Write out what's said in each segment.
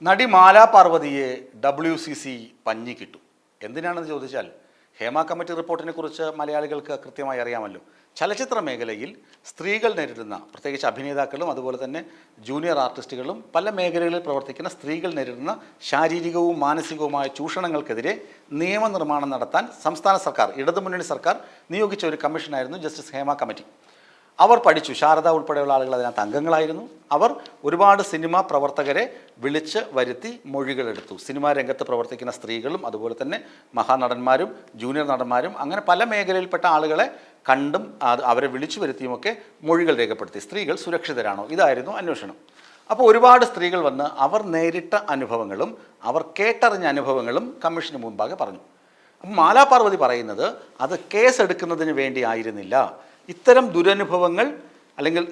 നടി മാലാ പാർവതിയെ WCC പഞ്ഞിക്കിട്ടു. എന്തിനാണെന്ന് ചോദിച്ചാൽ ഹേമ കമ്മിറ്റി റിപ്പോർട്ടിനെ കുറിച്ച് മലയാളികൾക്ക് കൃത്യമായി അറിയാമല്ലോ. ചലച്ചിത്ര മേഖലയിൽ സ്ത്രീകൾ നേരിടുന്ന, പ്രത്യേകിച്ച് അഭിനേതാക്കളും അതുപോലെ തന്നെ ജൂനിയർ ആർട്ടിസ്റ്റുകളും പല മേഖലകളിൽ പ്രവർത്തിക്കുന്ന സ്ത്രീകൾ നേരിടുന്ന ശാരീരികവും മാനസികവുമായ ചൂഷണങ്ങൾക്കെതിരെ നിയമനിർമ്മാണം നടത്താൻ സംസ്ഥാന സർക്കാർ, ഇടതുമുന്നണി സർക്കാർ നിയോഗിച്ച ഒരു കമ്മീഷനായിരുന്നു ജസ്റ്റിസ് ഹേമ കമ്മിറ്റി. അവർ പഠിച്ചു. ശാരദ ഉൾപ്പെടെയുള്ള ആളുകൾ അതിനകത്ത് അംഗങ്ങളായിരുന്നു. അവർ ഒരുപാട് സിനിമാ പ്രവർത്തകരെ വിളിച്ച് വരുത്തി മൊഴികളെടുത്തു. സിനിമാ രംഗത്ത് പ്രവർത്തിക്കുന്ന സ്ത്രീകളും അതുപോലെ തന്നെ മഹാനടന്മാരും ജൂനിയർ നടന്മാരും അങ്ങനെ പല മേഖലയിൽപ്പെട്ട ആളുകളെ കണ്ടും അവരെ വിളിച്ചു വരുത്തിയുമൊക്കെ മൊഴികൾ രേഖപ്പെടുത്തി. സ്ത്രീകൾ സുരക്ഷിതരാണോ? ഇതായിരുന്നു അന്വേഷണം. അപ്പോൾ ഒരുപാട് സ്ത്രീകൾ വന്ന് അവർ നേരിട്ട അനുഭവങ്ങളും അവർ കേട്ടറിഞ്ഞ അനുഭവങ്ങളും കമ്മീഷന് മുമ്പാകെ പറഞ്ഞു. അപ്പം മാലാ പാർവതി പറയുന്നത് അത് കേസെടുക്കുന്നതിന് വേണ്ടി ആയിരുന്നില്ല. ഇത്തരം ദുരനുഭവങ്ങൾ അല്ലെങ്കിൽ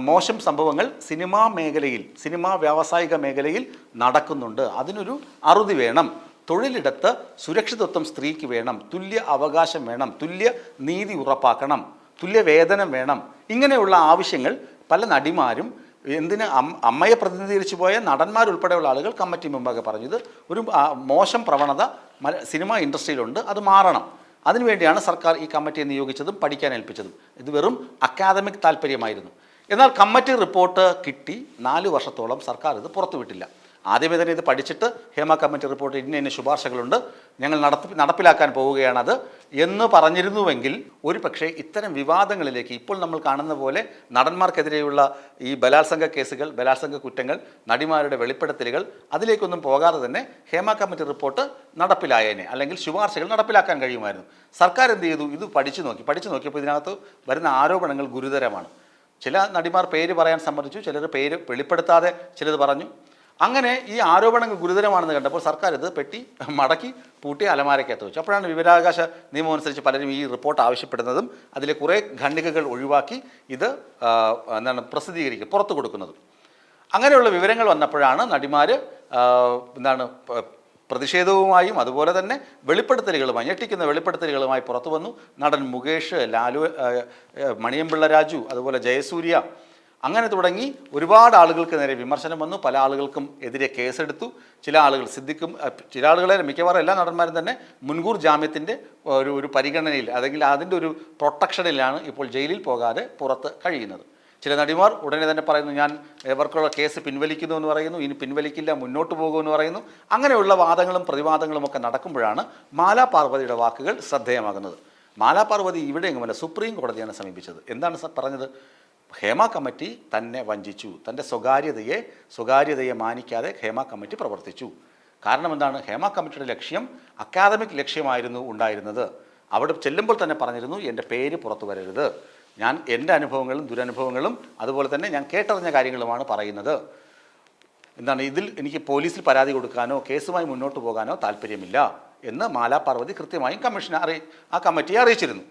മോശം സംഭവങ്ങൾ സിനിമാ മേഖലയിൽ, സിനിമാ വ്യാവസായിക മേഖലയിൽ നടക്കുന്നുണ്ട്. അതിനൊരു അറുതി വേണം. തൊഴിലിടത്ത് സുരക്ഷിതത്വം സ്ത്രീക്ക് വേണം, തുല്യ അവകാശം വേണം, തുല്യ നീതി ഉറപ്പാക്കണം, തുല്യ വേതനം വേണം. ഇങ്ങനെയുള്ള ആവശ്യങ്ങൾ പല നടിമാരും, എന്തിന് അമ്മയെ പ്രതിനിധീകരിച്ചു പോയ നടന്മാരുൾപ്പെടെയുള്ള ആളുകൾ കമ്മിറ്റി മുമ്പാകെ പറഞ്ഞത് ഒരു മോശം പ്രവണത സിനിമാ ഇൻഡസ്ട്രിയിലുണ്ട്, അത് മാറണം. അതിനുവേണ്ടിയാണ് സർക്കാർ ഈ കമ്മിറ്റിയെ നിയോഗിച്ചതും പഠിക്കാൻ ഏൽപ്പിച്ചതും. ഇത് വെറും അക്കാദമിക് താല്പര്യമായിരുന്നു. എന്നാൽ കമ്മിറ്റി റിപ്പോർട്ട് കിട്ടി 4 വർഷത്തോളം സർക്കാർ ഇത് പുറത്തുവിട്ടില്ല. ആദ്യമേ തന്നെ ഇത് പഠിച്ചിട്ട് ഹേമ കമ്മിറ്റി റിപ്പോർട്ട് ഇന്ന ശുപാർശകളുണ്ട്, ഞങ്ങൾ നടപ്പിലാക്കാൻ പോവുകയാണത് എന്ന് പറഞ്ഞിരുന്നുവെങ്കിൽ ഒരു പക്ഷേ ഇത്തരം വിവാദങ്ങളിലേക്ക് ഇപ്പോൾ നമ്മൾ കാണുന്ന പോലെ നടന്മാർക്കെതിരെയുള്ള ഈ ബലാത്സംഗ കേസുകൾ, ബലാത്സംഗ കുറ്റങ്ങൾ, നടിമാരുടെ വെളിപ്പെടുത്തലുകൾ, അതിലേക്കൊന്നും പോകാതെ തന്നെ ഹേമ കമ്മിറ്റി റിപ്പോർട്ട് നടപ്പിലായേനെ, അല്ലെങ്കിൽ ശുപാർശകൾ നടപ്പിലാക്കാൻ കഴിയുമായിരുന്നു. സർക്കാർ എന്ത് ചെയ്തു? ഇത് പഠിച്ചു നോക്കിയപ്പോൾ ഇതിനകത്ത് വരുന്ന ആരോപണങ്ങൾ ഗുരുതരമാണ്. ചില നടിമാർ പേര് പറയാൻ സമ്മതിച്ചു, ചിലർ പേര് വെളിപ്പെടുത്താതെ ചിലത് പറഞ്ഞു. അങ്ങനെ ഈ ആരോപണങ്ങൾ ഗുരുതരമാണെന്ന് കണ്ടപ്പോൾ സർക്കാർ ഇത് പെട്ടി മടക്കി പൂട്ടി അലമാരയ്ക്കകത്ത് വെച്ചു. അപ്പോഴാണ് വിവരാവകാശ നിയമം അനുസരിച്ച് പലരും ഈ റിപ്പോർട്ട് ആവശ്യപ്പെടുന്നതും അതിലെ കുറേ ഖണ്ഡികകൾ ഒഴിവാക്കി ഇത് പ്രസിദ്ധീകരിക്കുക, പുറത്തു കൊടുക്കുന്നതും. അങ്ങനെയുള്ള വിവരങ്ങൾ വന്നപ്പോഴാണ് നടിമാർ പ്രതിഷേധവുമായും അതുപോലെ തന്നെ വെളിപ്പെടുത്തലുകളുമായി, ഞെട്ടിക്കുന്ന വെളിപ്പെടുത്തലുകളുമായി പുറത്തു വന്നു. നടൻ മുകേഷ്, ലാലു, മണിയമ്പിള്ള രാജു, അതുപോലെ ജയസൂര്യ, അങ്ങനെ തുടങ്ങി ഒരുപാട് ആളുകൾക്ക് നേരെ വിമർശനം വന്നു. പല ആളുകൾക്കും എതിരെ കേസെടുത്തു. ചില ആളുകൾ ചില ആളുകളെ, മിക്കവാറും എല്ലാ നടന്മാരും തന്നെ മുൻകൂർ ജാമ്യത്തിൻ്റെ ഒരു പരിഗണനയിൽ, അല്ലെങ്കിൽ അതിൻ്റെ ഒരു പ്രൊട്ടക്ഷനിലാണ് ഇപ്പോൾ ജയിലിൽ പോകാതെ പുറത്ത് കഴിയുന്നത്. ചില നടിമാർ ഉടനെ തന്നെ പറയുന്നു, ഞാൻ ഇവർക്കുള്ള കേസ് പിൻവലിക്കുന്നു എന്ന് പറയുന്നു, ഇനി പിൻവലിക്കില്ല, മുന്നോട്ട് പോകുമെന്ന് പറയുന്നു. അങ്ങനെയുള്ള വാദങ്ങളും പ്രതിവാദങ്ങളും ഒക്കെ നടക്കുമ്പോഴാണ് മാലാ പാർവതിയുടെ വാക്കുകൾ ശ്രദ്ധേയമാകുന്നത്. മാലാ പാർവതി ഇവിടെ എങ്ങുമല്ല, സുപ്രീം കോടതിയാണ് സമീപിച്ചത്. എന്താണ് പറഞ്ഞത്? ഹേമ കമ്മിറ്റി തന്നെ വഞ്ചിച്ചു, തൻ്റെ സ്വകാര്യതയെ മാനിക്കാതെ ഹേമ കമ്മിറ്റി പ്രവർത്തിച്ചു. കാരണം എന്താണ്? ഹേമ കമ്മിറ്റിയുടെ ലക്ഷ്യം അക്കാദമിക് ലക്ഷ്യമായിരുന്നു ഉണ്ടായിരുന്നത്. അവിടെ ചെല്ലുമ്പോൾ തന്നെ പറഞ്ഞിരുന്നു, എൻ്റെ പേര് പുറത്തു വരരുത്, ഞാൻ എൻ്റെ അനുഭവങ്ങളും ദുരനുഭവങ്ങളും അതുപോലെ തന്നെ ഞാൻ കേട്ടറിഞ്ഞ കാര്യങ്ങളുമാണ് പറയുന്നത്. ഇതിൽ എനിക്ക് പോലീസിൽ പരാതി കൊടുക്കാനോ കേസുമായി മുന്നോട്ട് പോകാനോ താല്പര്യമില്ല എന്ന് മാലാ പാർവതി കൃത്യമായും ആ കമ്മിറ്റിയെ അറിയിച്ചിരുന്നു.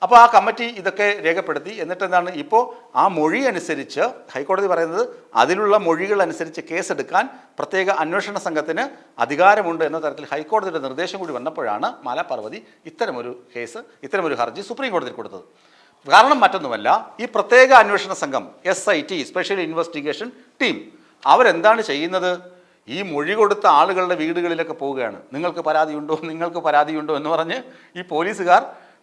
അപ്പോൾ ആ കമ്മിറ്റി ഇതൊക്കെ രേഖപ്പെടുത്തി. എന്നിട്ട് ഇപ്പോൾ ആ മൊഴി അനുസരിച്ച് ഹൈക്കോടതി പറയുന്നത്, അതിലുള്ള മൊഴികൾ അനുസരിച്ച് കേസെടുക്കാൻ പ്രത്യേക അന്വേഷണ സംഘത്തിന് അധികാരമുണ്ട് എന്ന തരത്തിൽ ഹൈക്കോടതിയുടെ നിർദ്ദേശം കൂടി വന്നപ്പോഴാണ് മാലാ പാർവതി ഇത്തരമൊരു ഹർജി സുപ്രീം കോടതിയിൽ കൊടുത്തത്. കാരണം മറ്റൊന്നുമല്ല, ഈ പ്രത്യേക അന്വേഷണ സംഘം SIT, സ്പെഷ്യൽ ഇൻവെസ്റ്റിഗേഷൻ ടീം, അവരെന്താണ് ചെയ്യുന്നത്? ഈ മൊഴി കൊടുത്ത ആളുകളുടെ വീടുകളിലൊക്കെ പോവുകയാണ്. നിങ്ങൾക്ക് പരാതിയുണ്ടോ എന്ന് പറഞ്ഞ് ഈ പോലീസുകാർ,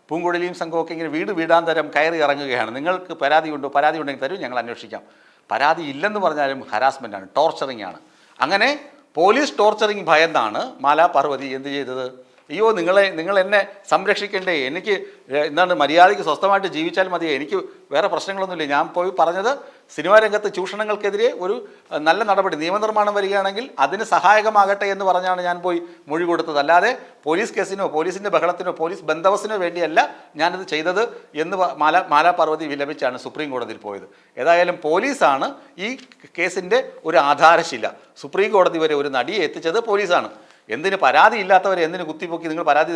പൂങ്കുഴലിയും സംഘമൊക്കെ ഇങ്ങനെ വീടാന്തരം കയറി ഇറങ്ങുകയാണ്. നിങ്ങൾക്ക് പരാതി ഉണ്ടെങ്കിൽ തരൂ, ഞങ്ങൾ അന്വേഷിക്കാം. പരാതി ഇല്ലെന്ന് പറഞ്ഞാലും ഹരാസ്മെൻ്റാണ്, ടോർച്ചറിങ് ആണ്. അങ്ങനെ പോലീസ് ടോർച്ചറിങ് ഭയന്നാണ് മാലാ പാർവതി എന്ത് ചെയ്തത്? അയ്യോ, നിങ്ങൾ എന്നെ സംരക്ഷിക്കണ്ടേ, എനിക്ക് മര്യാദയ്ക്ക് സ്വസ്ഥമായിട്ട് ജീവിച്ചാൽ മതിയെ, എനിക്ക് വേറെ പ്രശ്നങ്ങളൊന്നുമില്ല. ഞാൻ പോയി പറഞ്ഞത് സിനിമാ രംഗത്ത് ചൂഷണങ്ങൾക്കെതിരെ ഒരു നല്ല നടപടി, നിയമനിർമ്മാണം വരികയാണെങ്കിൽ അതിന് സഹായകമാകട്ടെ എന്ന് പറഞ്ഞാണ് ഞാൻ പോയി മൊഴി കൊടുത്തത്. അല്ലാതെ പോലീസ് കേസിനോ പോലീസിൻ്റെ ബഹളത്തിനോ പോലീസ് ബന്ദോബസ്തിനോ വേണ്ടിയല്ല ഞാനിത് ചെയ്തത് എന്ന് മാലാ പാർവതി വിലപിച്ചാണ് സുപ്രീം കോടതിയിൽ പോയത്. ഏതായാലും പോലീസാണ് ഈ കേസിൻ്റെ ഒരു ആധാരശില. സുപ്രീം കോടതി വരെ ഒരു നടിയെ എത്തിച്ചത് പോലീസാണ്. എന്തിന് പരാതി ഇല്ലാത്തവരെ എന്തിന് കുത്തിപ്പൊക്കി നിങ്ങൾ പരാതി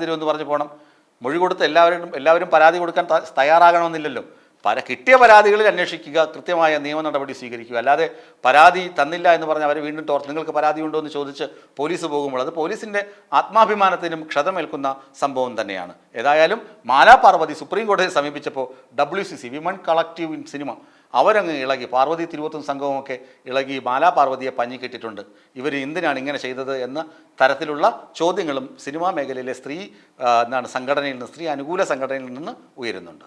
തരൂ എന്ന് പറഞ്ഞ് പോകണം? മൊഴി കൊടുത്ത് എല്ലാവരും പരാതി കൊടുക്കാൻ തയ്യാറാകണമെന്നില്ലല്ലോ. കിട്ടിയ പരാതികളിൽ അന്വേഷിക്കുക, കൃത്യമായ നിയമ നടപടി സ്വീകരിക്കുക. അല്ലാതെ പരാതി തന്നില്ല എന്ന് പറഞ്ഞ് അവർ വീണ്ടും നിങ്ങൾക്ക് പരാതി ഉണ്ടോ എന്ന് ചോദിച്ച് പോലീസ് പോകുമ്പോൾ അത് പോലീസിൻ്റെ ആത്മാഭിമാനത്തിനും ക്ഷതമേൽക്കുന്ന സംഭവം തന്നെയാണ്. ഏതായാലും മാലാ പാർവതി സുപ്രീം കോടതിയെ സമീപിച്ചപ്പോൾ WCC, women collective in cinema, അവരങ്ങ് ഇളകി. പാർവതി തിരുവോത്തും സംഘവുമൊക്കെ ഇളകി മാലാ പാർവതിയെ പഞ്ഞി കെട്ടിട്ടുണ്ട്. ഇവർ എന്തിനാണ് ഇങ്ങനെ ചെയ്തത് എന്ന തരത്തിലുള്ള ചോദ്യങ്ങളും സിനിമാ മേഖലയിലെ സ്ത്രീ സംഘടനയിൽ നിന്ന്, സ്ത്രീ അനുകൂല സംഘടനയിൽ നിന്ന് ഉയരുന്നുണ്ട്.